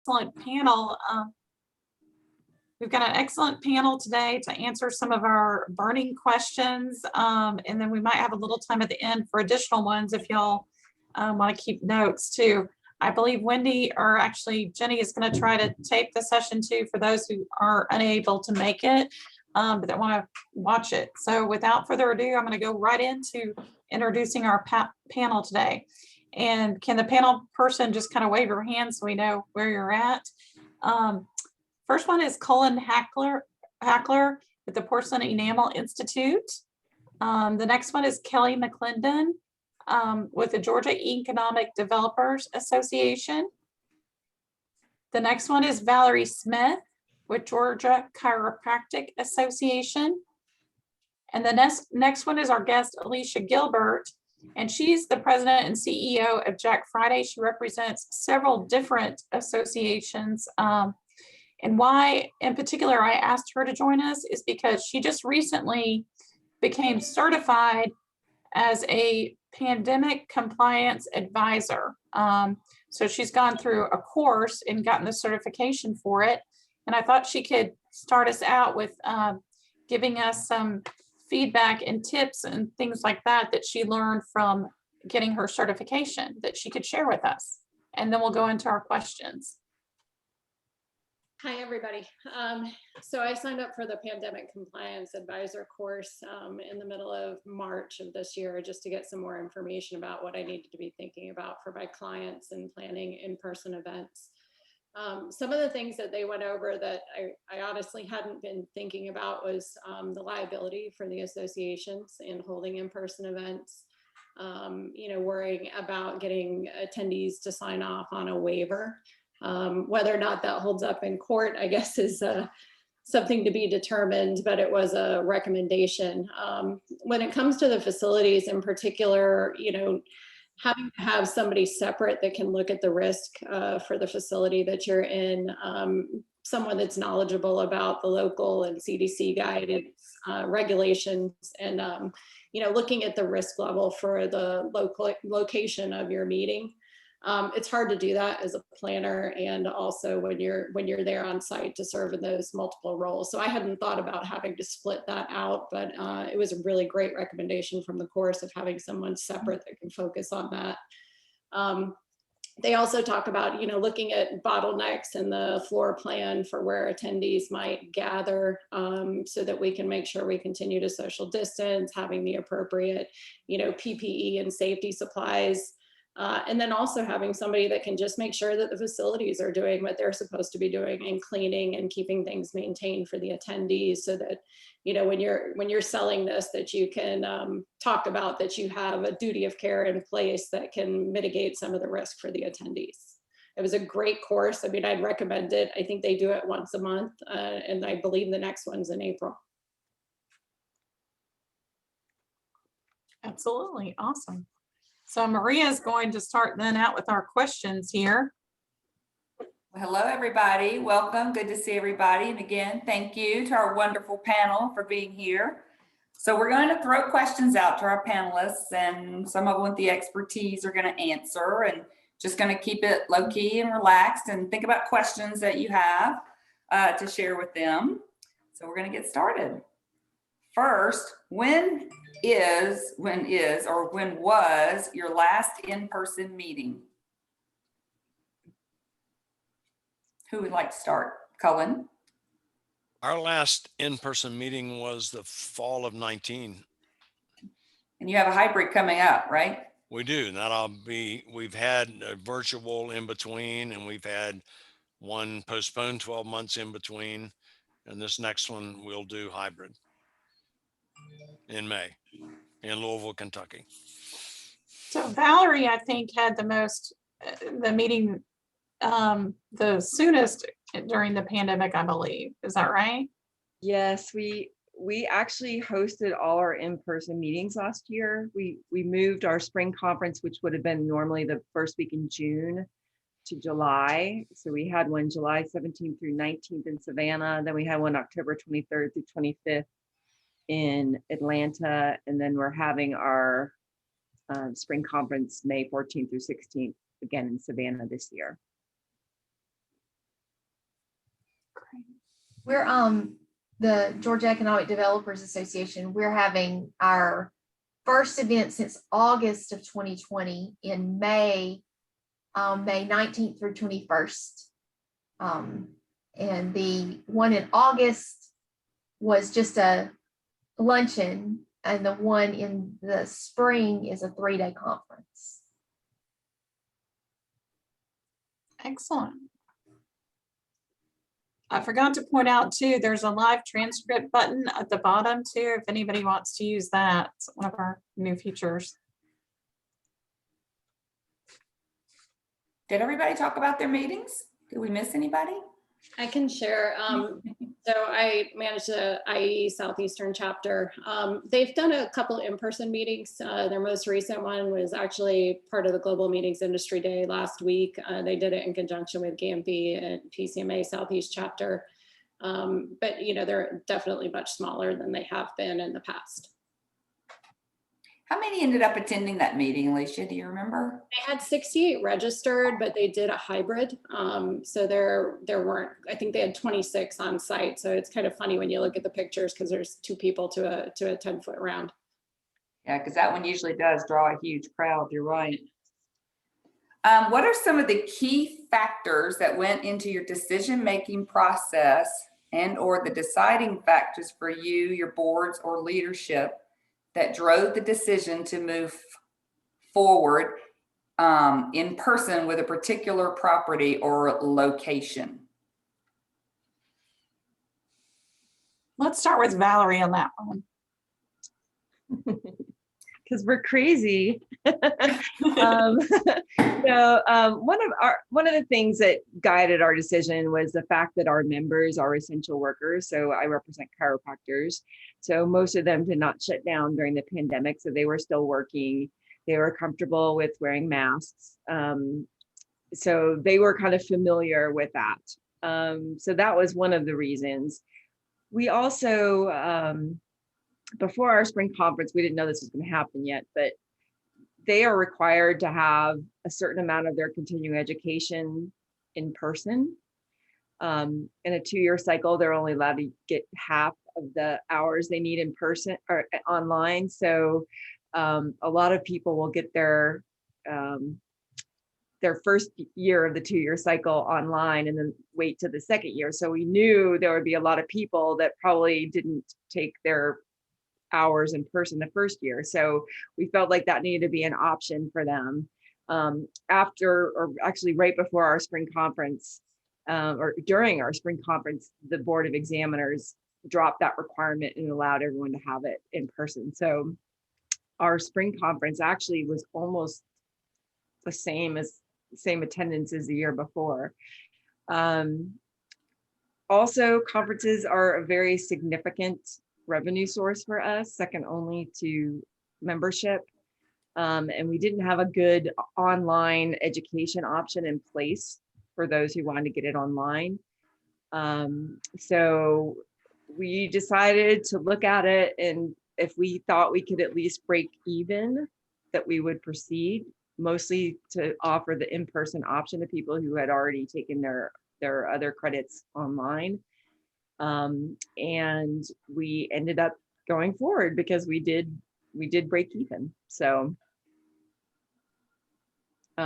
excellent panel. We've got an excellent panel today to answer some of our burning questions. And then we might have a little time at the end for additional ones if y'all want to keep notes too. I believe Wendy, or actually Jenny, is going to try to tape the session too for those who are unable to make it, but that want to watch it. So without further ado, I'm going to go right into introducing our panel today. And can the panel person just kind of wave your hand so we know where you're at? First one is Cullen Hackler with the Porcelain Enamel Institute. The next one is Kelly McLendon with the Georgia Economic Developers Association. The next one is Valerie Smith with Georgia Chiropractic Association. And the next one is our guest, Alicia Gilbert, and she's the president and CEO of Jack Friday. She represents several different associations. And why in particular I asked her to join us is because she just recently became certified as a pandemic compliance advisor. So she's gone through a course and gotten the certification for it. And I thought she could start us out with giving us some feedback and tips and things like that that she learned from getting her certification that she could share with us. And then we'll go into our questions. Hi, everybody. So I signed up for the Pandemic Compliance Advisor course in the middle of March of this year, just to get some more information about what I needed to be thinking about for my clients and planning in-person events. Some of the things that they went over that I honestly hadn't been thinking about was the liability for the associations in holding in-person events. Worrying about getting attendees to sign off on a waiver. Whether or not that holds up in court, I guess, is something to be determined, but it was a recommendation. When it comes to the facilities in particular, having to have somebody separate that can look at the risk for the facility that you're in, someone that's knowledgeable about the local and CDC guidance, regulations, and looking at the risk level for the local location of your meeting. It's hard to do that as a planner, and also when you're there on site to serve in those multiple roles. So I hadn't thought about having to split that out, but it was a really great recommendation from the course of having someone separate that can focus on that. They also talk about, looking at bottlenecks in the floor plan for where attendees might gather, so that we can make sure we continue to social distance, having the appropriate, PPE and safety supplies. And then also having somebody that can just make sure that the facilities are doing what they're supposed to be doing and cleaning and keeping things maintained for the attendees, so that, when you're selling this, that you can talk about that you have a duty of care in place that can mitigate some of the risk for the attendees. It was a great course. I mean, I'd recommend it. I think they do it once a month, and I believe the next one's in April. Absolutely, awesome. So Maria is going to start then out with our questions here. Well, hello, everybody. Welcome. Good to see everybody. And again, thank you to our wonderful panel for being here. So we're going to throw questions out to our panelists, and some of them with the expertise are going to answer, and just going to keep it low key and relaxed and think about questions that you have to share with them. So we're going to get started. First, when was your last in-person meeting? Who would like to start? Cullen? Our last in-person meeting was the fall of 19. And you have a hybrid coming up, right? We do. We've had a virtual in between, and we've had one postponed 12 months in between. And this next one we'll do hybrid in May in Louisville, Kentucky. So Valerie, I think, had the meeting the soonest during the pandemic, I believe. Is that right? Yes, we actually hosted all our in-person meetings last year. We moved our spring conference, which would have been normally the first week in June, to July. So we had one July 17th through 19th in Savannah. Then we had one October 23rd through 25th in Atlanta. And then we're having our spring conference May 14th through 16th again in Savannah this year. We're the Georgia Economic Developers Association. We're having our first event since August of 2020 in May, May 19th through 21st. And the one in August was just a luncheon, and the one in the spring is a 3-day conference. Excellent. I forgot to point out too, there's a live transcript button at the bottom too, if anybody wants to use that. It's one of our new features. Did everybody talk about their meetings? Did we miss anybody? I can share. So I manage the IE Southeastern chapter. They've done a couple in-person meetings. Their most recent one was actually part of the Global Meetings Industry Day last week. They did it in conjunction with GMB and PCMA Southeast chapter. But you know, they're definitely much smaller than they have been in the past. How many ended up attending that meeting, Alicia? Do you remember? They had 68 registered, but they did a hybrid. So there weren't, I think they had 26 on site. So it's kind of funny when you look at the pictures because there's 2 people to a 10-foot round. Yeah, because that one usually does draw a huge crowd. You're right. What are some of the key factors that went into your decision-making process and or the deciding factors for you, your boards or leadership that drove the decision to move forward in person with a particular property or location? Let's start with Valerie on that one. Because we're crazy. One of the things that guided our decision was the fact that our members are essential workers. So I represent chiropractors. So most of them did not shut down during the pandemic. So they were still working. They were comfortable with wearing masks. So they were kind of familiar with that. So that was one of the reasons. We also, before our spring conference, we didn't know this was going to happen yet, but they are required to have a certain amount of their continuing education in person. In a 2-year cycle, they're only allowed to get half of the hours they need in person or online. So a lot of people will get their first year of the 2-year cycle online and then wait to the second year. So we knew there would be a lot of people that probably didn't take their hours in person the first year. So we felt like that needed to be an option for them. After, or actually right before our spring conference, or during our spring conference, the Board of Examiners dropped that requirement and allowed everyone to have it in person. So our spring conference actually was almost the same attendance as the year before. Also, conferences are a very significant revenue source for us, second only to membership. And we didn't have a good online education option in place for those who wanted to get it online. So we decided to look at it, and if we thought we could at least break even, that we would proceed, mostly to offer the in-person option to people who had already taken their other credits online. And we ended up going forward because we did break even. So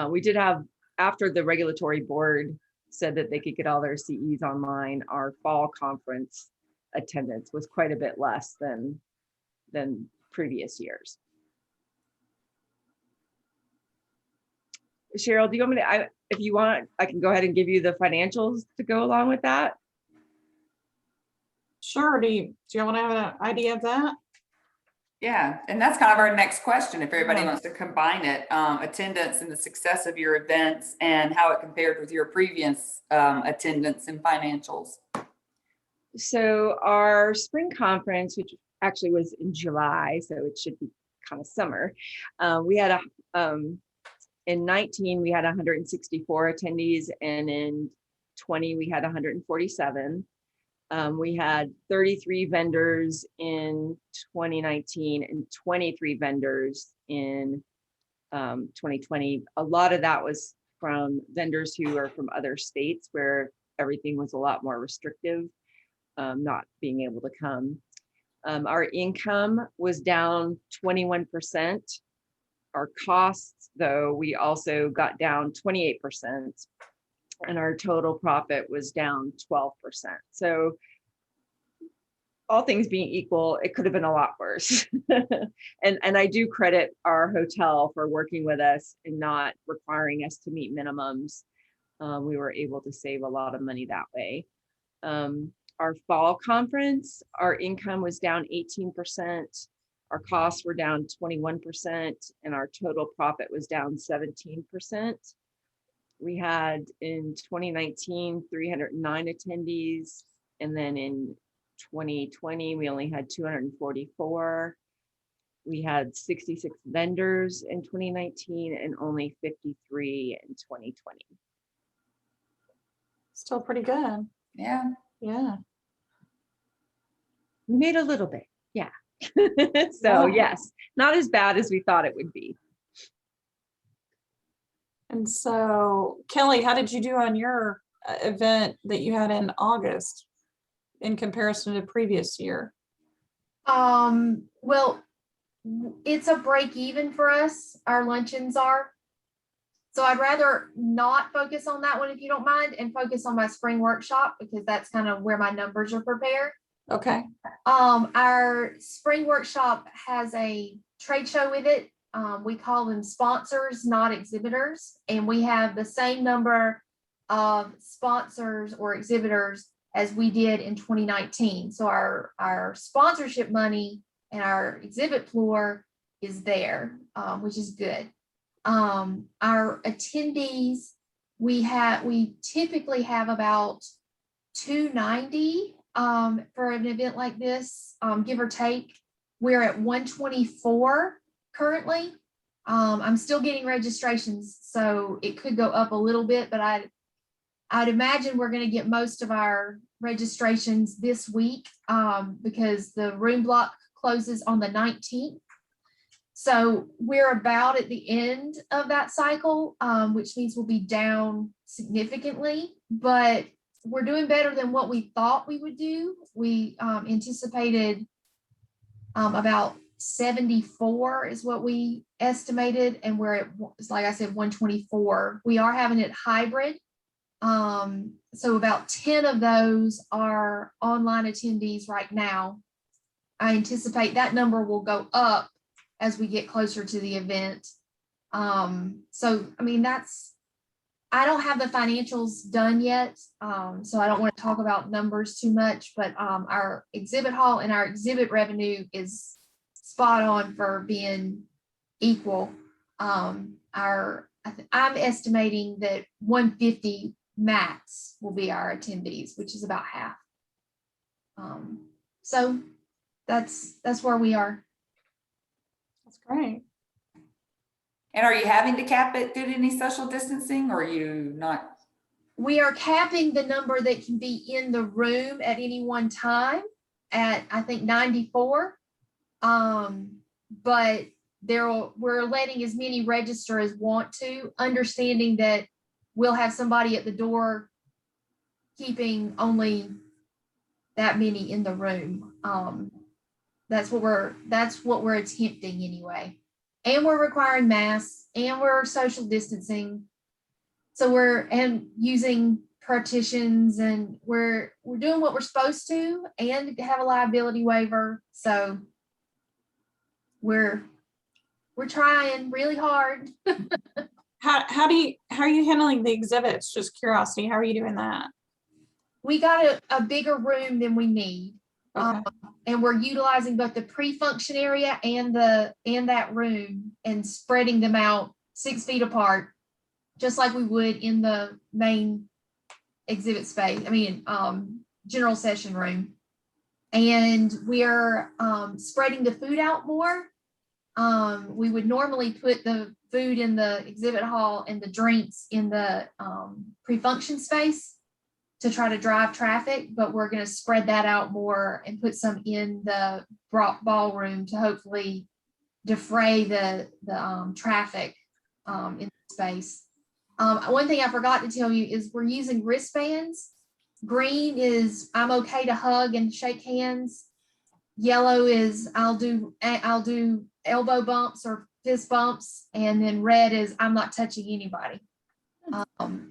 we did have, after the regulatory board said that they could get all their CEs online, our fall conference attendance was quite a bit less than previous years. Cheryl, do you want me to, if you want, I can go ahead and give you the financials to go along with that. Sure. Do you want to have an idea of that? Yeah, and that's kind of our next question. If everybody wants to combine it, attendance and the success of your events and how it compared with your previous attendance and financials. So our spring conference, which actually was in July, so it should be kind of summer. We had in 19, we had 164 attendees, and in 20, we had 147. We had 33 vendors in 2019 and 23 vendors in 2020. A lot of that was from vendors who are from other states where everything was a lot more restrictive, not being able to come. Our income was down 21%. Our costs, though, we also got down 28%, and our total profit was down 12%. So all things being equal, it could have been a lot worse. And I do credit our hotel for working with us and not requiring us to meet minimums. We were able to save a lot of money that way. Our fall conference, our income was down 18%. Our costs were down 21%, and our total profit was down 17%. We had in 2019, 309 attendees, and then in 2020, we only had 244. We had 66 vendors in 2019 and only 53 in 2020. Still pretty good. Yeah. Yeah. We made a little bit, yeah. So Yeah. yes, not as bad as we thought it would be. And so Kelly, how did you do on your event that you had in August in comparison to previous year? Well, it's a break even for us. Our luncheons are. So I'd rather not focus on that one if you don't mind, and focus on my spring workshop, because that's kind of where my numbers are prepared. Okay. Our spring workshop has a trade show with it. We call them sponsors, not exhibitors. And we have the same number of sponsors or exhibitors as we did in 2019. So our sponsorship money and our exhibit floor is there, which is good. Our attendees, we typically have about 290 for an event like this, give or take. We're at 124 currently. I'm still getting registrations, so it could go up a little bit, but I'd imagine we're going to get most of our registrations this week, because the room block closes on the 19th. So we're about at the end of that cycle, which means we'll be down significantly, but we're doing better than what we thought we would do. We anticipated about 74 is what we estimated, and we're at, like I said, 124. We are having it hybrid. So about 10 of those are online attendees right now. I anticipate that number will go up as we get closer to the event. So, I mean, I don't have the financials done yet, so I don't want to talk about numbers too much, but our exhibit hall and our exhibit revenue is spot on for being equal. I'm estimating that 150 max will be our attendees, which is about half. So that's where we are. That's great. And are you having to cap it due to any social distancing, or are you not? We are capping the number that can be in the room at any one time at, I think, 94. But we're letting as many register as want to, understanding that we'll have somebody at the door keeping only that many in the room. That's what we're attempting anyway. And we're requiring masks, and we're social distancing. So we're using partitions, and we're doing what we're supposed to, and have a liability waiver. So we're trying really hard. How are you handling the exhibits? Just curiosity. How are you doing that? We got a bigger room than we need. Okay. And we're utilizing both the pre-function area and that room, and spreading them out 6 feet apart, just like we would in the main exhibit space. I mean, general session room. And we are spreading the food out more. We would normally put the food in the exhibit hall and the drinks in the pre-function space to try to drive traffic, but we're going to spread that out more and put some in the ballroom to hopefully defray the traffic in the space. One thing I forgot to tell you is we're using wristbands Green is I'm okay to hug and shake hands. Yellow is I'll do elbow bumps or fist bumps, and then red is I'm not touching anybody.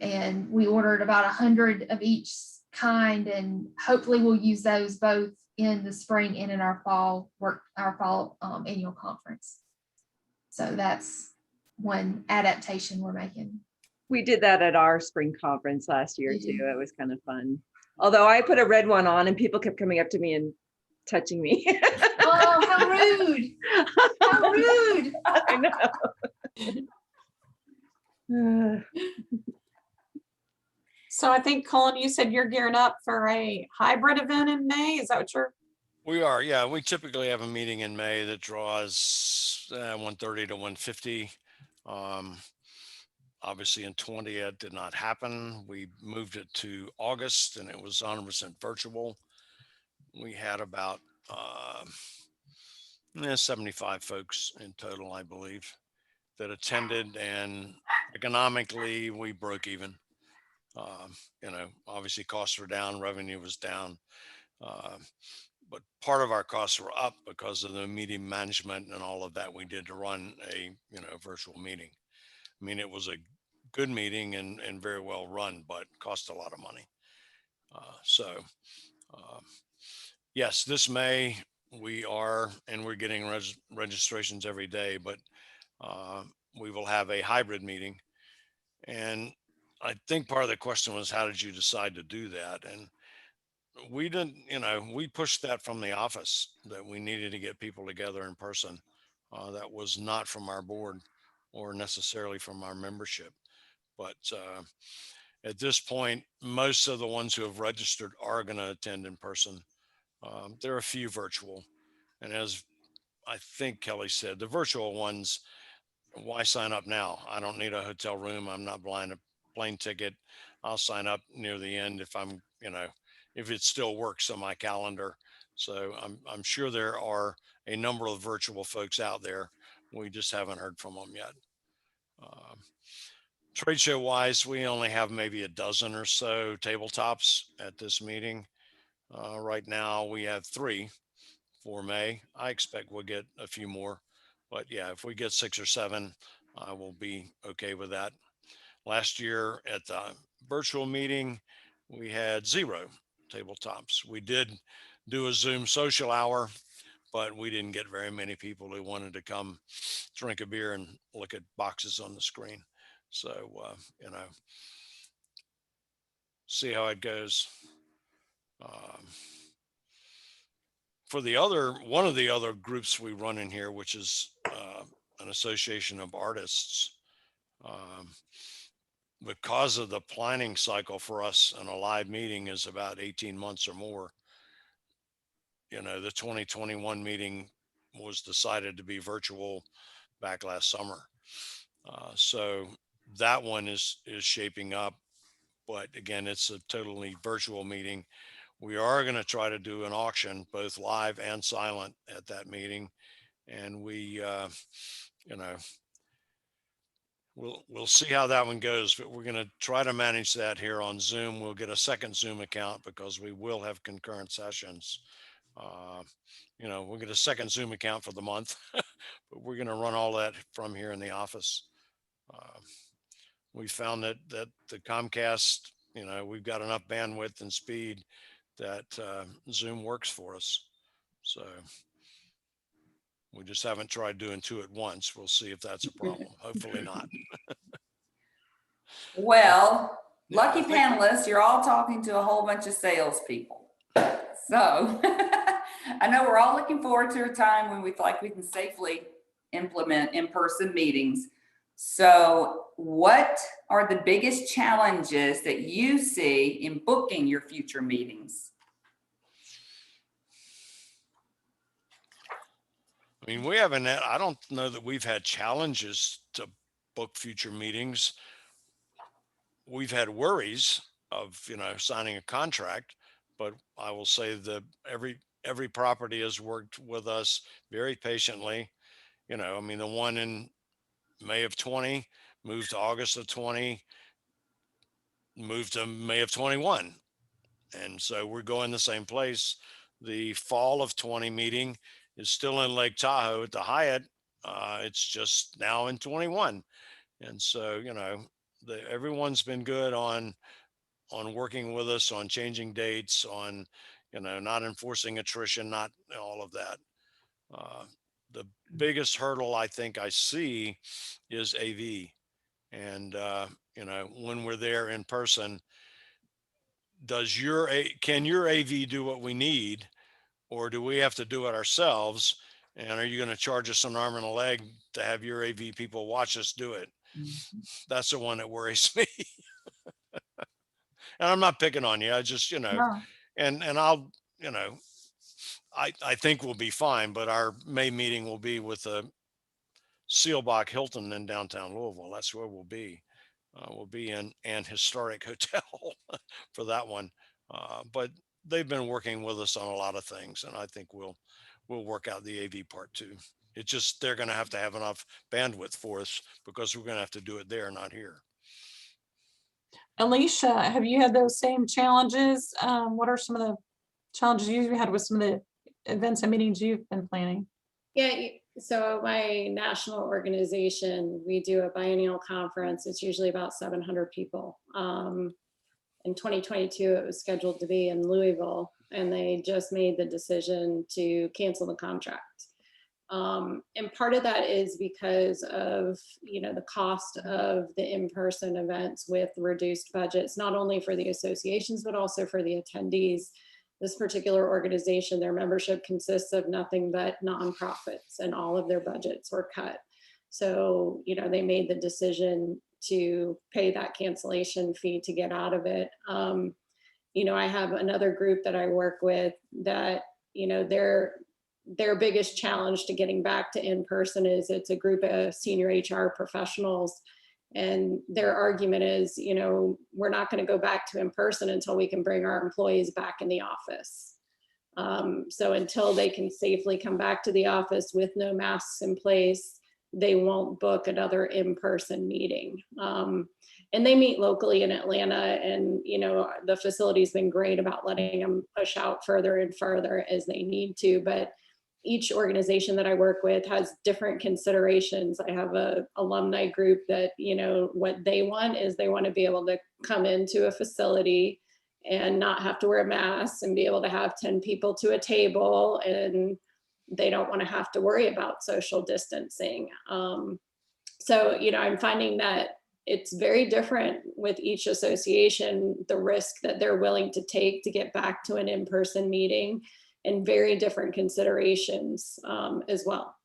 And we ordered about 100 of each kind, and hopefully we'll use those both in the spring and in our fall annual conference. So that's one adaptation we're making. We did that at our spring conference last year too. It was kind of fun. Although I put a red one on and people kept coming up to me and touching me. Oh, how rude. How rude. I know. So I think, Cullen, you said you're gearing up for a hybrid event in May. Is that what you're? We are, yeah. We typically have a meeting in May that draws 130 to 150. Obviously in 20, it did not happen. We moved it to August and it was 100% virtual. We had about 75 folks in total, I believe, that attended, and economically we broke even. Obviously costs were down, revenue was down. But part of our costs were up because of the meeting management and all of that we did to run a virtual meeting. I mean, it was a good meeting and very well run, but cost a lot of money. Yes, this May we're getting registrations every day, but we will have a hybrid meeting. And I think part of the question was, how did you decide to do that? And we didn't, we pushed that from the office that we needed to get people together in person. That was not from our board or necessarily from our membership. But at this point, most of the ones who have registered are going to attend in person. There are a few virtual. And as I think Kelly said, the virtual ones, why sign up now? I don't need a hotel room. I'm not buying a plane ticket. I'll sign up near the end if I'm, if it still works on my calendar. So I'm sure there are a number of virtual folks out there. We just haven't heard from them yet. Trade show wise, we only have maybe a dozen or so tabletops at this meeting. Right now we have 3 for May. I expect we'll get a few more, but yeah, if we get 6 or 7, I will be okay with that. Last year at the virtual meeting, we had 0 tabletops. We did do a Zoom social hour, but we didn't get very many people who wanted to come drink a beer and look at boxes on the screen. So, see how it goes. For one of the other groups we run in here, which is an association of artists, because of the planning cycle for us in a live meeting is about 18 months or more. The 2021 meeting was decided to be virtual back last summer. So that one is shaping up, but again, it's a totally virtual meeting. We are going to try to do an auction, both live and silent, at that meeting. And we, we'll see how that one goes, but we're going to try to manage that here on Zoom. We'll get a second Zoom account because we will have concurrent sessions. We'll get a second Zoom account for the month, but we're going to run all that from here in the office. We found that the Comcast, we've got enough bandwidth and speed that Zoom works for us. So we just haven't tried doing 2 at once. We'll see if that's a problem. Hopefully not. Well, lucky panelists, you're all talking to a whole bunch of salespeople. So I know we're all looking forward to a time when we feel like we can safely implement in-person meetings. So what are the biggest challenges that you see in booking your future meetings? I mean, I don't know that we've had challenges to book future meetings. We've had worries of, signing a contract, but I will say that every property has worked with us very patiently. The one in May of 20 moved to August of 20, moved to May of 21. And so we're going the same place. The fall of 20 meeting is still in Lake Tahoe at the Hyatt. It's just now in 21. And so, you know, everyone's been good on working with us, on changing dates, on, you know, not enforcing attrition, not all of that. The biggest hurdle I think I see is AV. And, you know, when we're there in person, can your AV do what we need, or do we have to do it ourselves? And are you going to charge us an arm and a leg to have your AV people watch us do it? That's the one that worries me. And I'm not picking on you. I just, you know, No. and I'll, you know, I think we'll be fine, but our May meeting will be with a Sealbach Hilton in downtown Louisville. That's where we'll be. We'll be in an historic hotel for that one. But they've been working with us on a lot of things, and I think we'll work out the AV part too. It's just they're going to have enough bandwidth for us because we're going to have to do it there, not here. Alicia, have you had those same challenges? What are some of the challenges you've had with some of the events and meetings you've been planning? Yeah, so my national organization, we do a biennial conference. It's usually about 700 people. In 2022, it was scheduled to be in Louisville, and they just made the decision to cancel the contract. And part of that is because of, you know, the cost of the in-person events with reduced budgets, not only for the associations, but also for the attendees. This particular organization, their membership consists of nothing but nonprofits, and all of their budgets were cut. So, you know, they made the decision to pay that cancellation fee to get out of it. You know, I have another group that I work with that, you know, their biggest challenge to getting back to in-person is it's a group of senior HR professionals. And their argument is, you know, we're not going to go back to in-person until we can bring our employees back in the office. So until they can safely come back to the office with no masks in place, they won't book another in-person meeting. And they meet locally in Atlanta, and, you know, the facility's been great about letting them push out further and further as they need to. But each organization that I work with has different considerations. I have a alumni group that, you know, what they want is they want to be able to come into a facility and not have to wear masks and be able to have 10 people to a table, and they don't want to have to worry about social distancing. So, you know, I'm finding that it's very different with each association, the risk that they're willing to take to get back to an in-person meeting, and very different considerations as well.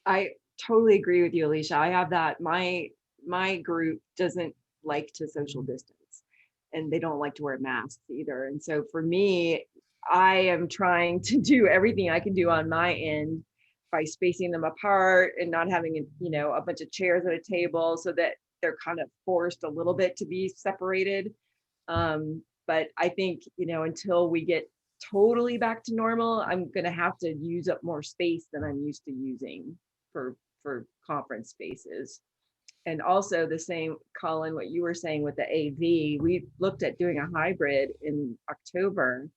I totally agree with you, Alicia. I have that. My group doesn't like to social distance, and they don't like to wear masks either. And so for me, I am trying to do everything I can do on my end by spacing them apart and not having a bunch of chairs at a table, so that they're kind of forced a little bit to be separated. But I think, you know, until we get totally back to normal, I'm going to have to use up more space than I'm used to using for conference spaces. And also the same, Cullen, what you were saying with the AV, we looked at doing a hybrid in October,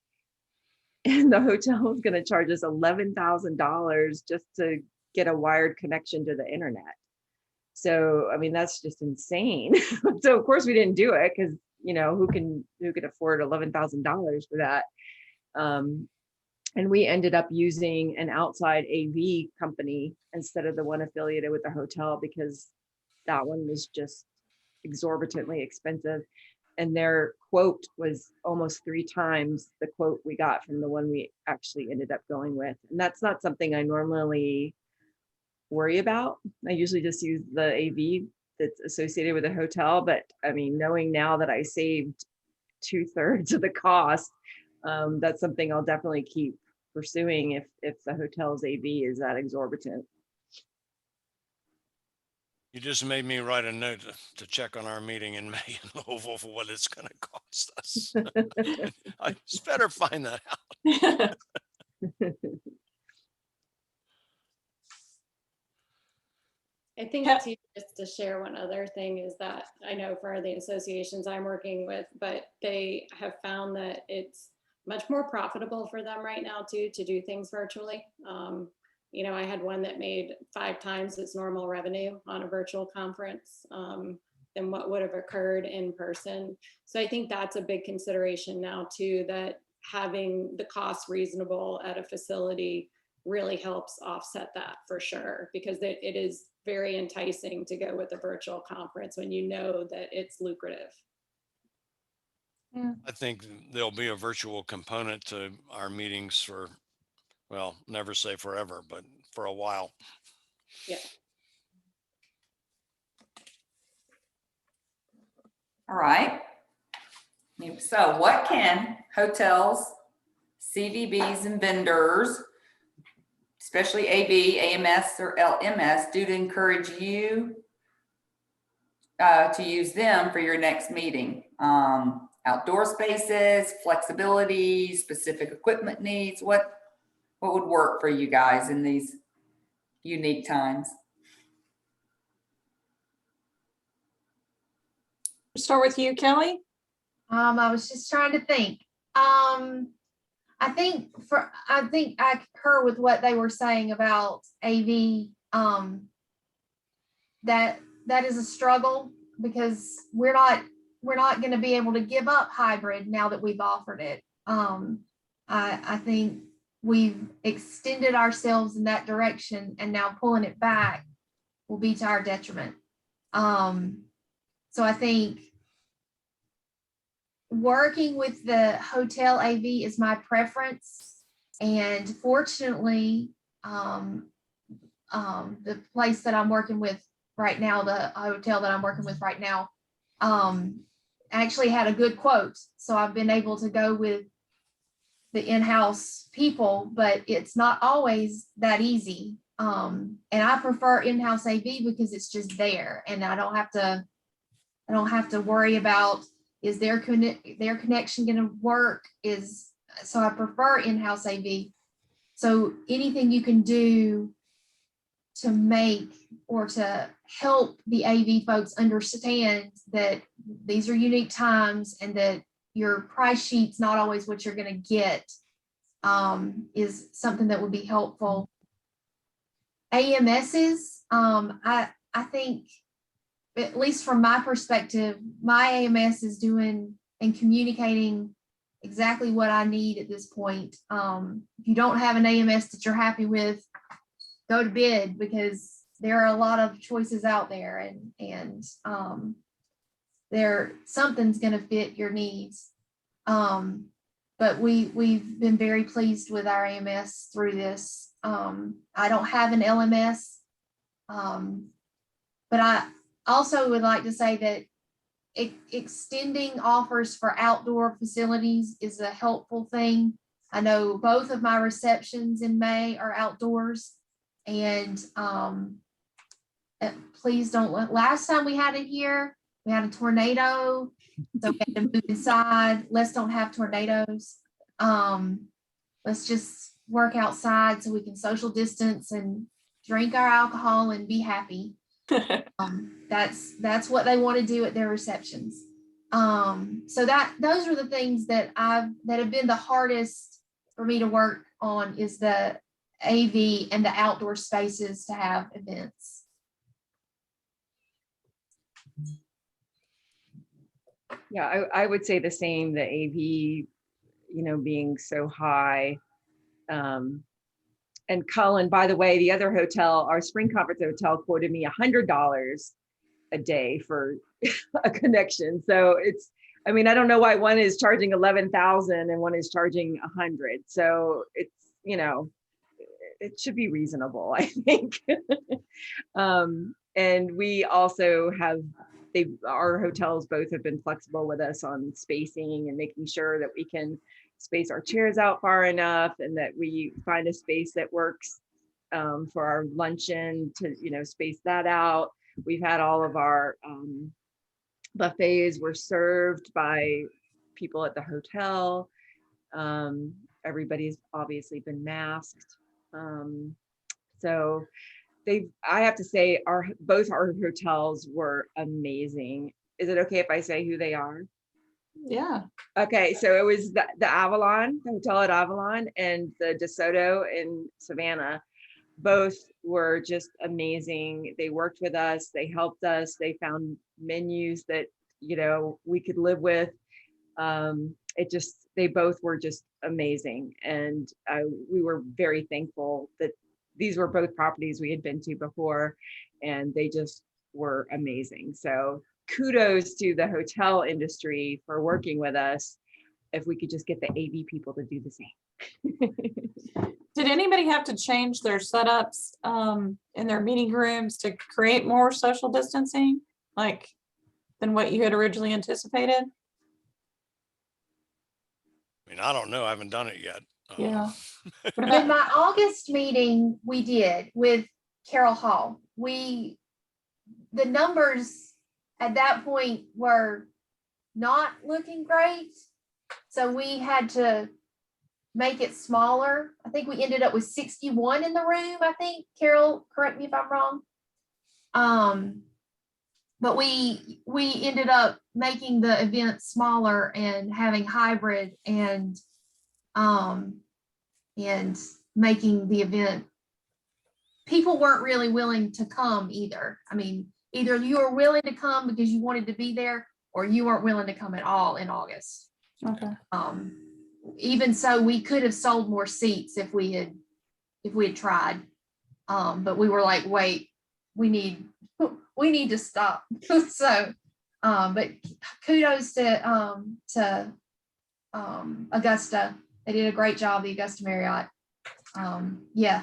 and the hotel is going to charge us $11,000 just to get a wired connection to the internet. So, I mean, that's just insane. So of course we didn't do it, because, you know, who can afford $11,000 for that? And we ended up using an outside AV company instead of the one affiliated with the hotel, because that one was just exorbitantly expensive. And their quote was almost 3 times the quote we got from the one we actually ended up going with. And that's not something I normally worry about. I usually just use the AV that's associated with a hotel. But I mean, knowing now that I saved 2/3 of the cost, that's something I'll definitely keep pursuing if the hotel's AV is that exorbitant. You just made me write a note to check on our meeting in May in Louisville for what it's going to cost us. I just better find that out. I think Yeah. too, just to share one other thing is that I know for the associations I'm working with, but they have found that it's much more profitable for them right now too, to do things virtually. You know, I had one that made 5 times its normal revenue on a virtual conference than what would have occurred in person. So I think that's a big consideration now too, that having the cost reasonable at a facility really helps offset that for sure, because it is very enticing to go with a virtual conference when you know that it's lucrative. I think there'll be a virtual component to our meetings for, well, never say forever, but for a while. Yeah. All right. So what can hotels, CVBs, and vendors, especially AB, AMS, or LMS, do to encourage you to use them for your next meeting? Outdoor spaces, flexibility, specific equipment needs. What would work for you guys in these unique times? Start with you, Kelly. I was just trying to think. I think I concur with what they were saying about AV. That is a struggle because we're not going to be able to give up hybrid now that we've offered it. I think we've extended ourselves in that direction, and now pulling it back will be to our detriment. So I think working with the hotel AV is my preference. And fortunately, the place that I'm working with right now, the hotel that I'm working with right now, actually had a good quote. So I've been able to go with the in-house people, but it's not always that easy. And I prefer in-house AV because it's just there, and I don't have to worry about, is their connection going to work? So I prefer in-house AV. So anything you can do to make or to help the AV folks understand that these are unique times and that your price sheet's not always what you're going to get is something that would be helpful. AMSs, I think, at least from my perspective, my AMS is doing and communicating exactly what I need at this point. If you don't have an AMS that you're happy with, go to bid, because there are a lot of choices out there, and something's going to fit your needs. But we've been very pleased with our AMS through this. I don't have an LMS, but I also would like to say that extending offers for outdoor facilities is a helpful thing. I know both of my receptions in May are outdoors, and please don't let, last time we had it here, we had a tornado, so we had to move inside. Let's don't have tornadoes. Let's just work outside so we can social distance and drink our alcohol and be happy. That's what they want to do at their receptions. So those are the things that have been the hardest for me to work on, is the AV and the outdoor spaces to have events. Yeah, I would say the same, the AV, being so high. And Cullen, by the way, the other hotel, our spring conference hotel, quoted me $100 a day for a connection. So I don't know why one is charging 11,000 and one is charging 100. So it's, it should be reasonable, I think. And we also have, our hotels both have been flexible with us on spacing and making sure that we can space our chairs out far enough, and that we find a space that works for our luncheon to, space that out. We've had all of our buffets were served by people at the hotel. Everybody's obviously been masked. So I have to say, both our hotels were amazing. Is it okay if I say who they are? Yeah. Okay, so it was the Avalon, the hotel at Avalon, and the DeSoto in Savannah. Both were just amazing. They worked with us, they helped us, they found menus that, you know, we could live with. They both were just amazing. And we were very thankful that these were both properties we had been to before, and they just were amazing. So kudos to the hotel industry for working with us. If we could just get the AV people to do the same. Did anybody have to change their setups in their meeting rooms to create more social distancing, like than what you had originally anticipated? I mean, I don't know. I haven't done it yet. Yeah. In my August meeting, we did with Carroll Hall. The numbers at that point were not looking great. So we had to make it smaller. I think we ended up with 61 in the room, I think. Carol, correct me if I'm wrong. But we ended up making the event smaller and having hybrid and making the event, people weren't really willing to come either. I mean, either you were willing to come because you wanted to be there, or you weren't willing to come at all in August. Okay. Even so, we could have sold more seats if we had tried. But we were like, wait, we need to stop. So, but kudos to Augusta. They did a great job, the Augusta Marriott. Yeah.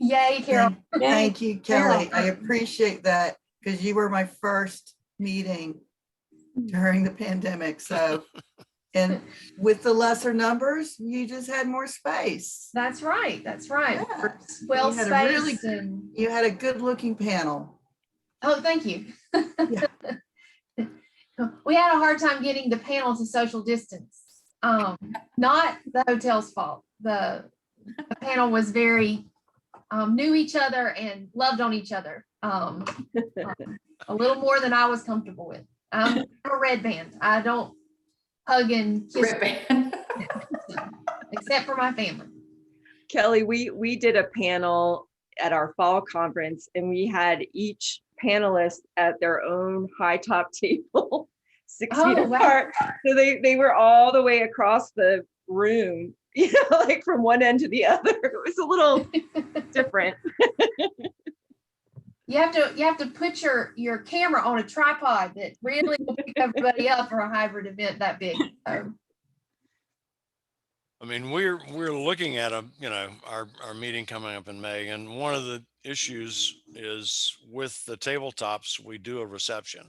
Yay, Carol. Thank you, Kelly. Carol. I appreciate that because you were my first meeting during the pandemic. So, and with the lesser numbers, you just had more space. That's right. That's right. Yeah. Well You had a really- spaced and You had a good looking panel. oh, thank you. Yeah. We had a hard time getting the panel to social distance. Not the hotel's fault. The panel was very knew each other and loved on each other. A little more than I was comfortable with. I'm a red band. I don't hug and kiss, Ribbon. except for my family. Kelly, we did a panel at our fall conference, and we had each panelist at their own high top table, 6 feet Oh, wow. apart. So they were all the way across the room, you know, like from one end to the other. It was a little different. You have to put your camera on a tripod that really will pick everybody up for a hybrid event that big. So, I mean, we're looking at our meeting coming up in May, and one of the issues is with the tabletops, we do a reception.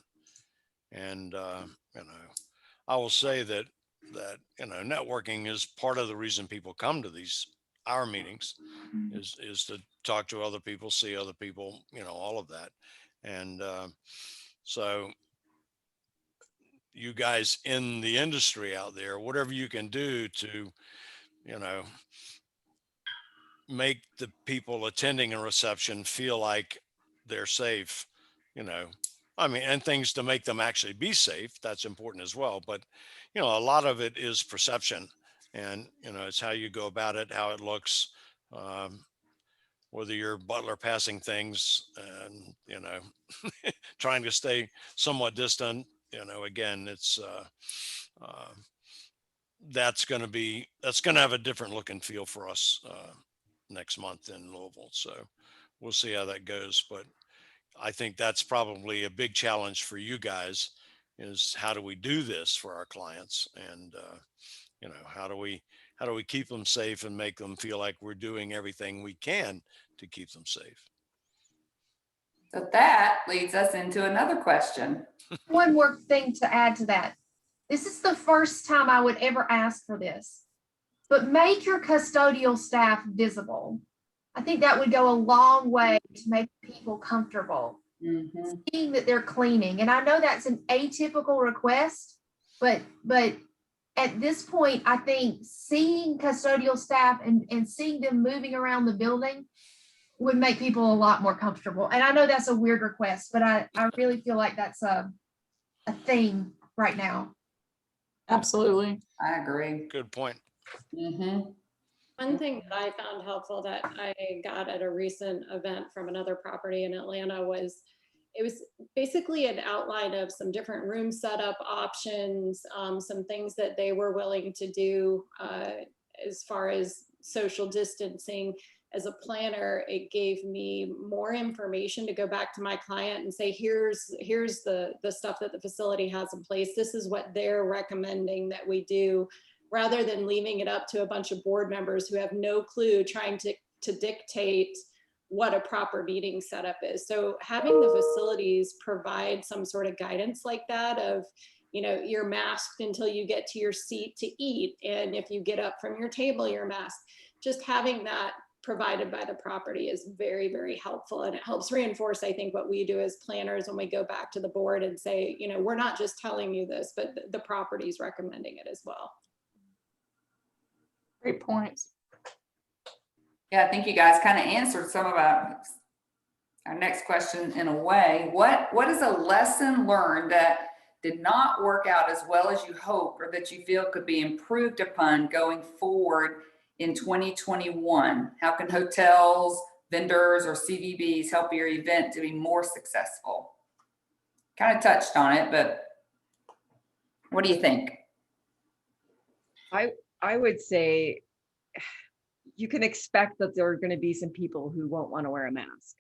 And I will say that networking is part of the reason people come to our meetings is to talk to other people, see other people, all of that. And so you guys in the industry out there, whatever you can do to make the people attending a reception feel like they're safe, and things to make them actually be safe. That's important as well. But, a lot of it is perception, and, it's how you go about it, how it looks, whether you're butler passing things and, trying to stay somewhat distant, again, it's, that's going to have a different look and feel for us next month in Louisville. So we'll see how that goes. But I think that's probably a big challenge for you guys is how do we do this for our clients? And, how do we keep them safe and make them feel like we're doing everything we can to keep them safe? So that leads us into another question. one more thing to add to that. This is the first time I would ever ask for this, but make your custodial staff visible. I think that would go a long way to make people comfortable. Seeing that they're cleaning. And I know that's an atypical request, but at this point, I think seeing custodial staff and seeing them moving around the building would make people a lot more comfortable. And I know that's a weird request, but I really feel like that's a thing right now. Absolutely. I agree. Good point. Mm-hmm. One thing that I found helpful that I got at a recent event from another property in Atlanta was, it was basically an outline of some different room setup options, some things that they were willing to do as far as social distancing. As a planner, it gave me more information to go back to my client and say, here's the stuff that the facility has in place. This is what they're recommending that we do, rather than leaving it up to a bunch of board members who have no clue, trying to dictate what a proper meeting setup is. So having the facilities provide some sort of guidance like that of, you know, you're masked until you get to your seat to eat. And if you get up from your table, you're masked. Just having that provided by the property is very, very helpful. And it helps reinforce, I think, what we do as planners when we go back to the board and say, you know, we're not just telling you this, but the property's recommending it as well. Great points. Yeah, I think you guys kind of answered some of our next question in a way. What is a lesson learned that did not work out as well as you hoped, or that you feel could be improved upon going forward in 2021? How can hotels, vendors, or Cvbs help your event to be more successful? Kind of touched on it, but what do you think? I would say you can expect that there are going to be some people who won't want to wear a mask.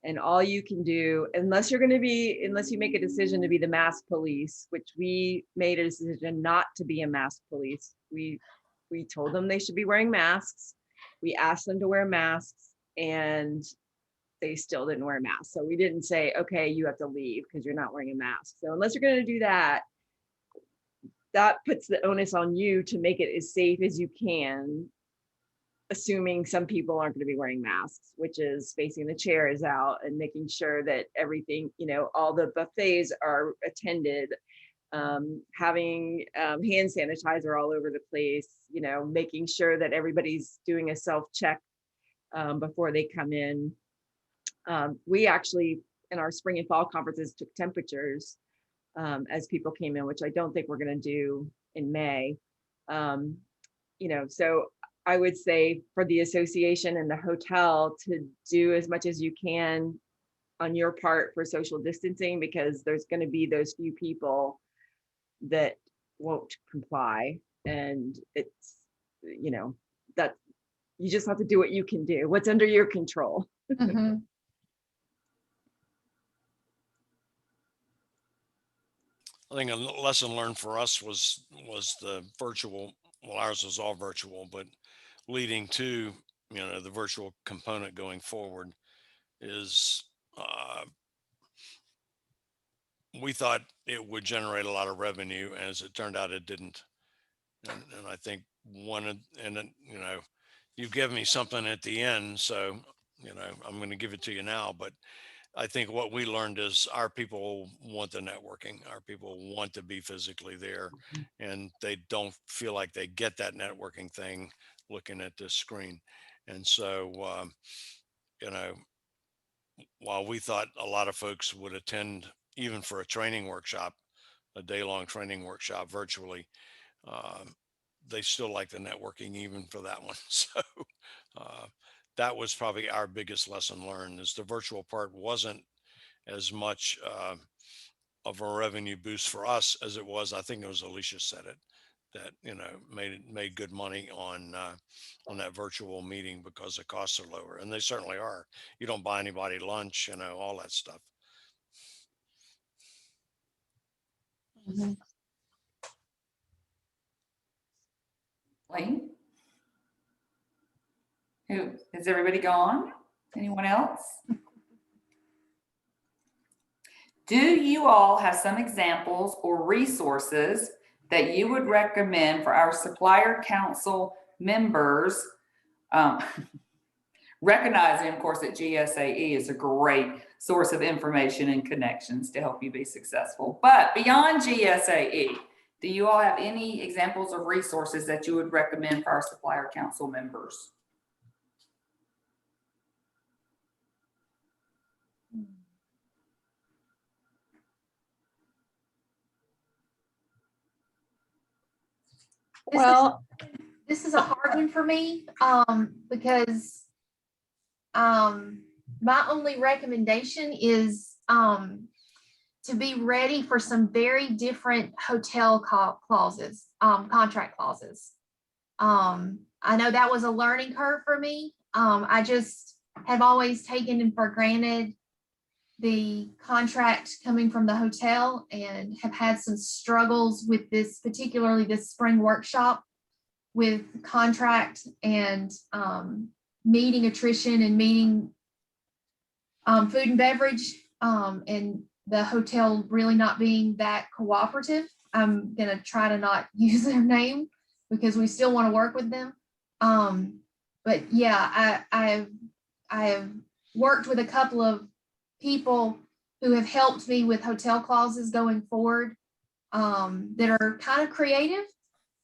And all you can do, unless you make a decision to be the mask police, which we made a decision not to be a mask police. We told them they should be wearing masks. We asked them to wear masks and they still didn't wear masks. So we didn't say, okay, you have to leave because you're not wearing a mask. So unless you're going to do that, that puts the onus on you to make it as safe as you can, assuming some people aren't going to be wearing masks, which is spacing the chairs out and making sure that everything, you know, all the buffets are attended, having hand sanitizer all over the place, you know, making sure that everybody's doing a self-check before they come in. We actually, in our spring and fall conferences, took temperatures as people came in, which I don't think we're going to do in May. You know, so I would say for the association and the hotel to do as much as you can on your part for social distancing, because there's going to be those few people that won't comply. And it's, you know, that you just have to do what you can do, what's under your control. Mhm. I think a lesson learned for us was the virtual. Well, ours was all virtual, but leading to, you know, the virtual component going forward is we thought it would generate a lot of revenue. As it turned out, it didn't. And I think you know, you've given me something at the end, so, you know, I'm going to give it to you now. But I think what we learned is our people want the networking. Our people want to be physically there, and they don't feel like they get that networking thing looking at this screen. And so, you know, while we thought a lot of folks would attend even for a training workshop, a day-long training workshop virtually, they still like the networking even for that one. So that was probably our biggest lesson learned, is the virtual part wasn't as much of a revenue boost for us as it was, I think it was Alicia said it, that, you know, made good money on that virtual meeting because the costs are lower, and they certainly are. You don't buy anybody lunch, you know, all that stuff. Mhm. Wayne? Who, is everybody gone? Anyone else? Do you all have some examples or resources that you would recommend for our Supplier Council members? Recognizing, of course, that GSAE is a great source of information and connections to help you be successful. But beyond GSAE, do you all have any examples of resources that you would recommend for our Supplier Council members? Well, This is a hard one for me, because my only recommendation is to be ready for some very different hotel clauses, contract clauses. I know that was a learning curve for me. I just have always taken for granted the contract coming from the hotel and have had some struggles with this, particularly this spring workshop with contract and meeting attrition and meeting food and beverage, and the hotel really not being that cooperative. I'm gonna try to not use their name because we still want to work with them. But yeah, I have worked with a couple of people who have helped me with hotel clauses going forward, that are kind of creative.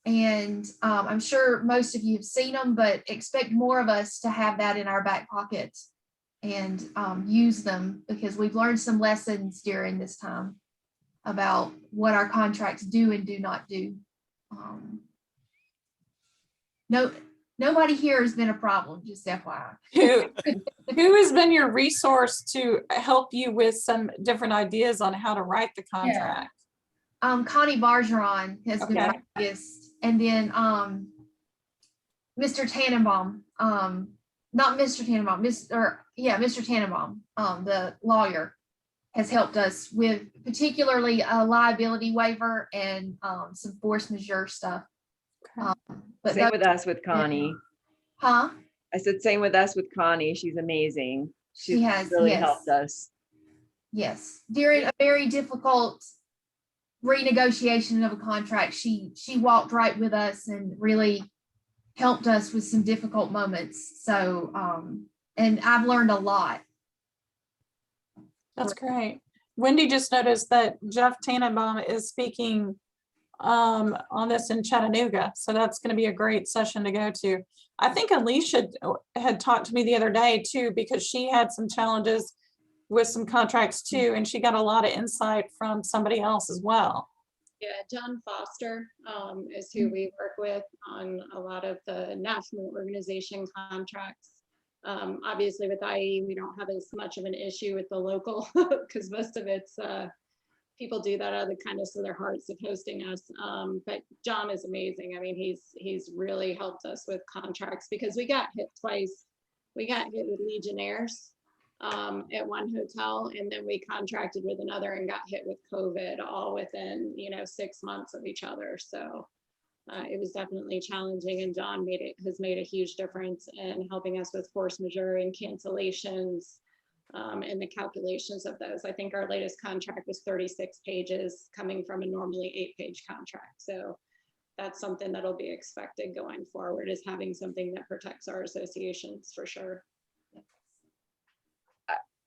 And I'm sure most of you have seen them, but expect more of us to have that in our back pocket and use them, because we've learned some lessons during this time about what our contracts do and do not do. Nobody here has been a problem, just FYI. who has been your resource to help you with some different ideas on how to write the contract? Connie Bargeron has been Okay. my biggest, and then Mr. Tannenbaum, not Mr. Tannenbaum, Mr. Tannenbaum, the lawyer, has helped us with particularly a liability waiver and some force majeure stuff. But Same with us with Connie. huh? I said, same with us with Connie. She's amazing. She She's has, really yes. helped us. Yes, during a very difficult renegotiation of a contract, she walked right with us and really helped us with some difficult moments. So, and I've learned a lot. That's great. Wendy just noticed that Jeff Tannenbaum is speaking on this in Chattanooga. So that's going to be a great session to go to. I think Alicia had talked to me the other day too, because she had some challenges with some contracts too, and she got a lot of insight from somebody else as well. Yeah, John Foster is who we work with on a lot of the national organization contracts. Obviously with IE, we don't have as much of an issue with the local because most of it's people do that out of the kindness of their hearts of hosting us. But John is amazing. I mean, he's really helped us with contracts because we got hit twice. We got hit with Legionnaires at one hotel, and then we contracted with another and got hit with COVID all within 6 months of each other. So it was definitely challenging, and John has made a huge difference in helping us with force majeure and cancellations and the calculations of those. I think our latest contract was 36 pages coming from a normally 8-page contract. So that's something that'll be expected going forward, is having something that protects our associations for sure.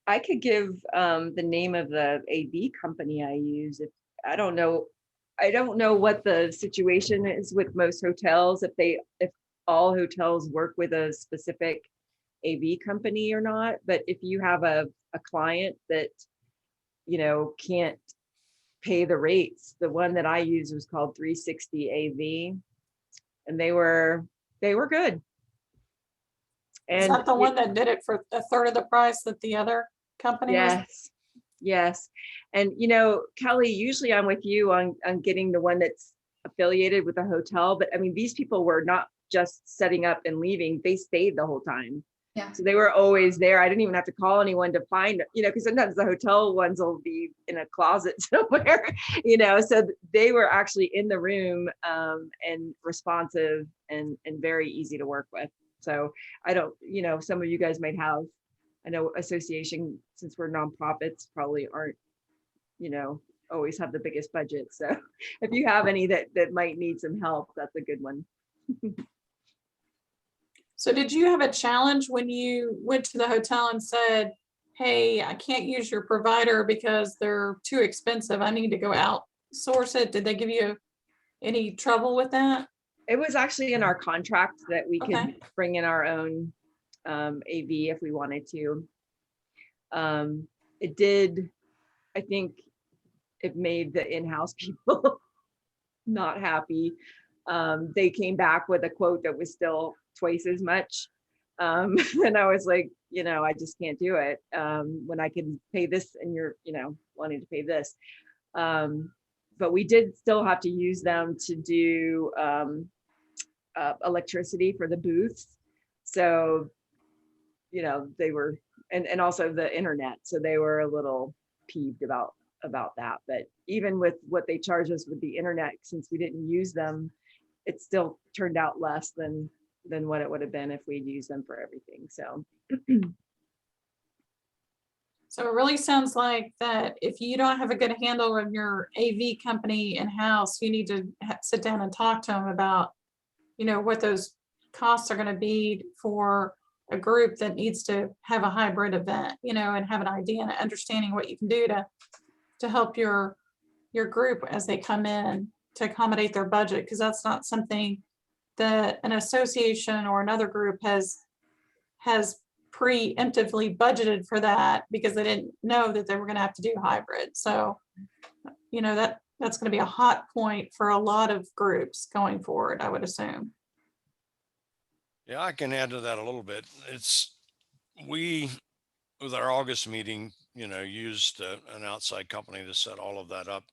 I could give the name of the AV company I use. I don't know what the situation is with most hotels, if all hotels work with a specific AV company or not. But if you have a client that can't pay the rates, the one that I use was called 360 AV, and they were good. Is that the one that did it for a third of the price that the other company was? Yes. And Kelly, usually I'm with you on getting the one that's affiliated with the hotel, but I mean, these people were not just setting up and leaving, they stayed the whole time. Yeah. So they were always there. I didn't even have to call anyone to find, because sometimes the hotel ones will be in a closet somewhere, so they were actually in the room and responsive and very easy to work with. So I don't, some of you guys might have, I know association, since we're nonprofits, probably aren't, always have the biggest budget. So if you have any that might need some help, that's a good one. So did you have a challenge when you went to the hotel and said, hey, I can't use your provider because they're too expensive, I need to go outsource it? Did they give you any trouble with that? It was actually in our contract that we Okay. could bring in our own AV if we wanted to. It did, I think it made the in-house people not happy. They came back with a quote that was still twice as much. And I was like, I just can't do it when I can pay this and you're, wanting to pay this. But we did still have to use them to do electricity for the booths. So, they were, and also the internet. So they were a little peeved about that. But even with what they charge us with the internet, since we didn't use them, it still turned out less than what it would have been if we'd used them for everything. So. So it really sounds like that if you don't have a good handle of your AV company in-house, you need to sit down and talk to them about, what those costs are going to be for a group that needs to have a hybrid event, and have an idea and understanding what you can do to help your group as they come in to accommodate their budget, because that's not something that an association or another group has preemptively budgeted for, that because they didn't know that they were going to have to do hybrid. So, that's going to be a hot point for a lot of groups going forward, I would assume. Yeah, I can add to that a little bit. We, with our August meeting, used an outside company to set all of that up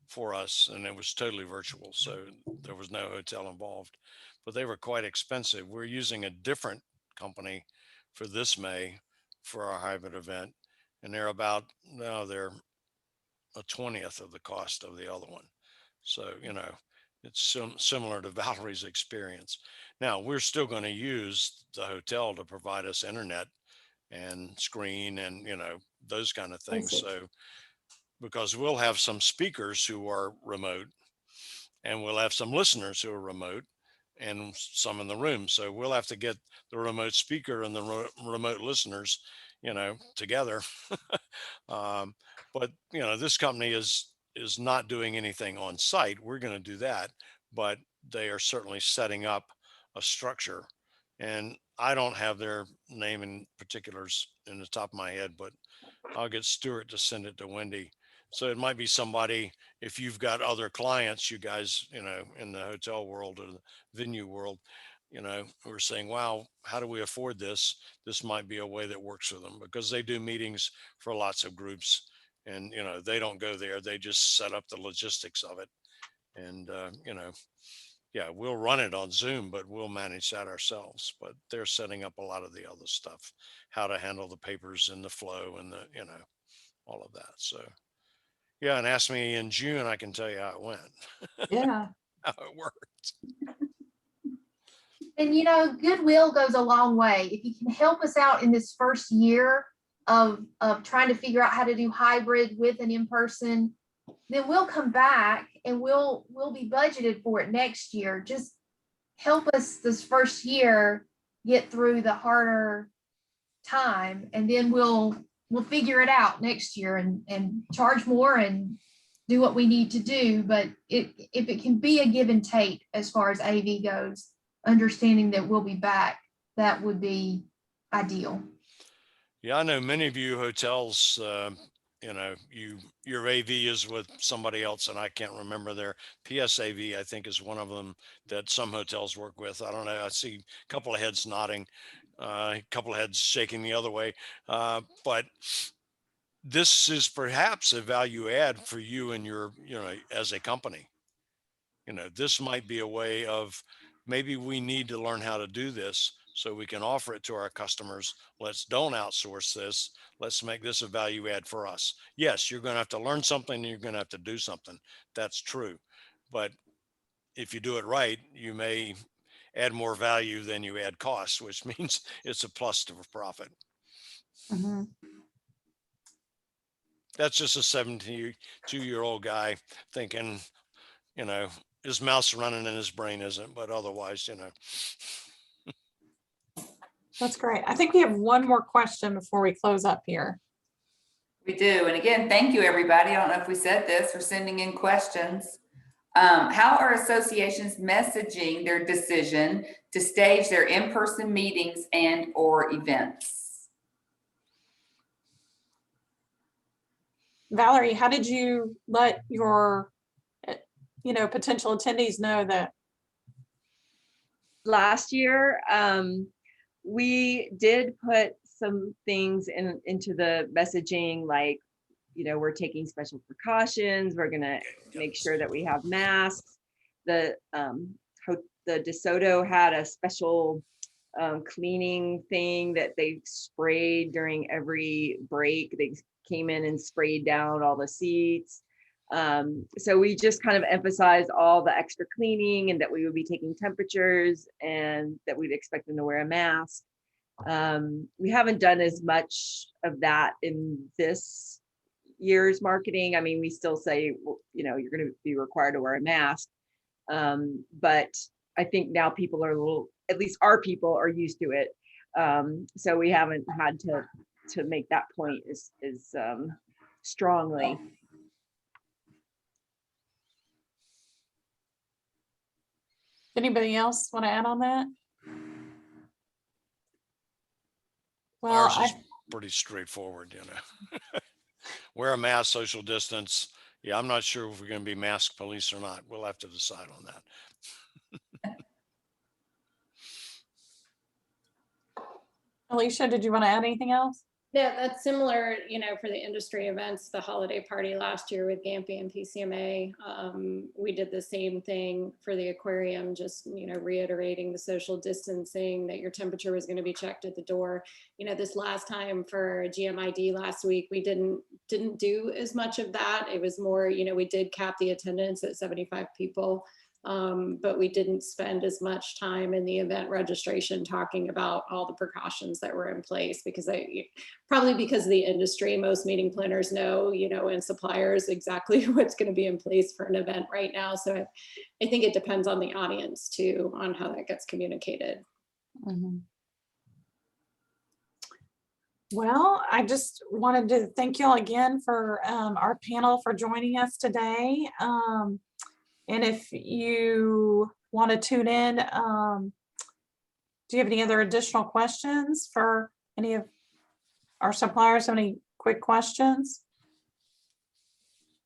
for us, and it was totally virtual. So there was no hotel involved, but they were quite expensive. We're using a different company for this May for our hybrid event, and they're they're a 20th of the cost of the other one. So, it's similar to Valerie's experience. Now, we're still going to use the hotel to provide us internet and screen and, those kind of things. So, because we'll have some speakers who are remote and we'll have some listeners who are remote and some in the room. So we'll have to get the remote speaker and the remote listeners, together. But, this company is not doing anything on site. We're going to do that, but they are certainly setting up a structure. And I don't have their name and particulars in the top of my head, but I'll get Stuart to send it to Wendy. So it might be somebody, if you've got other clients, you guys, in the hotel world or the venue world, who are saying, wow, how do we afford this? This might be a way that works for them, because they do meetings for lots of groups and, they don't go there. They just set up the logistics of it. And, yeah, we'll run it on Zoom, but we'll manage that ourselves. But they're setting up a lot of the other stuff, how to handle the papers and the flow and the, all of that. So, yeah, and ask me in June, I can tell you how it went, Yeah. how it worked. And goodwill goes a long way. If you can help us out in this first year of trying to figure out how to do hybrid with an in-person, then we'll come back and we'll be budgeted for it next year. Just help us this first year get through the harder time, and then we'll figure it out next year and charge more and do what we need to do. But if it can be a give and take as far as AV goes, understanding that we'll be back, that would be ideal. Yeah, I know many of you hotels, your AV is with somebody else, and I can't remember their PSAV, I think, is one of them that some hotels work with. I don't know. I see a couple of heads nodding, a couple of heads shaking the other way. But this is perhaps a value add for you and your, as a company. This might be a way of, maybe we need to learn how to do this so we can offer it to our customers. Don't outsource this. Let's make this a value add for us. Yes, you're going to have to learn something and you're going to have to do something. That's true. But if you do it right, you may add more value than you add cost, which means it's a plus to profit. Mm-hmm. That's just a 72-year-old guy thinking, his mouth's running and his brain isn't, but otherwise, That's great. I think we have one more question before we close up here. We do. And again, thank you, everybody. I don't know if we said this, for sending in questions. How are associations messaging their decision to stage their in-person meetings and or events? Valerie, how did you let your, potential attendees know that last year, we did put some things into the messaging, like, you know, we're taking special precautions. We're gonna make sure that we have masks. The DeSoto had a special cleaning thing that they sprayed during every break. They came in and sprayed down all the seats. So we just kind of emphasized all the extra cleaning and that we would be taking temperatures and that we'd expect them to wear a mask. We haven't done as much of that in this year's marketing. I mean, we still say, you know, you're going to be required to wear a mask. But I think now people are a little, at least our people are used to it. So we haven't had to make that point as strongly. Anybody else want to add on that? Well, Ours is pretty straightforward, you know. Wear a mask, social distance. Yeah, I'm not sure if we're going to be mask police or not. We'll have to decide on that. Alicia, did you want to add anything else? Yeah, that's similar, you know, for the industry events, the holiday party last year with Gampy and PCMA. We did the same thing for the aquarium, just, you know, reiterating the social distancing, that your temperature was going to be checked at the door. You know, this last time for GMID last week, we didn't do as much of that. It was more, you know, we did cap the attendance at 75 people. But we didn't spend as much time in the event registration talking about all the precautions that were in place, because probably because of the industry, most meeting planners know, you know, and suppliers exactly what's going to be in place for an event right now. So I think it depends on the audience too, on how that gets communicated. Mm-hmm. Well, I just wanted to thank you all again for our panel for joining us today. And if you want to tune in, do you have any other additional questions for any of our suppliers? Have any quick questions?